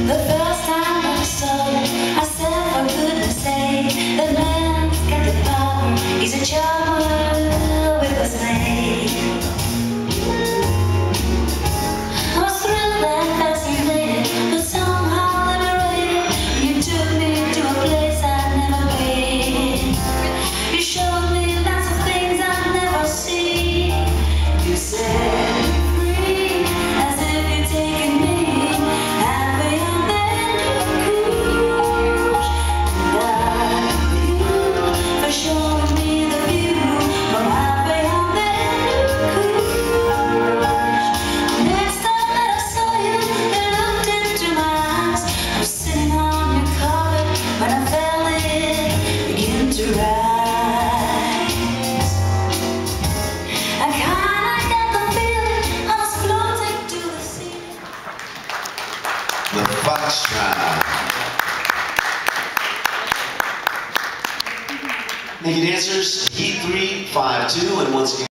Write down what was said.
The first time I saw you, I said, for goodness sake, the man's got the power. He's a charmer with a snake. I was thrilled and fascinated, but somehow liberated. You took me to a place I'd never been. You showed me lots of things I'd never seen. You said free, as if you'd taken me halfway on Vancouver. And you for showing me the view from halfway on Vancouver. Next time that I saw you, you looked into my eyes. I was sitting on your carpet when I felt it begin to rise. I kinda got the feeling I was floating to the sea. The Foxtrot. Thank you, dancers. Heat 3, 5-2, and once again.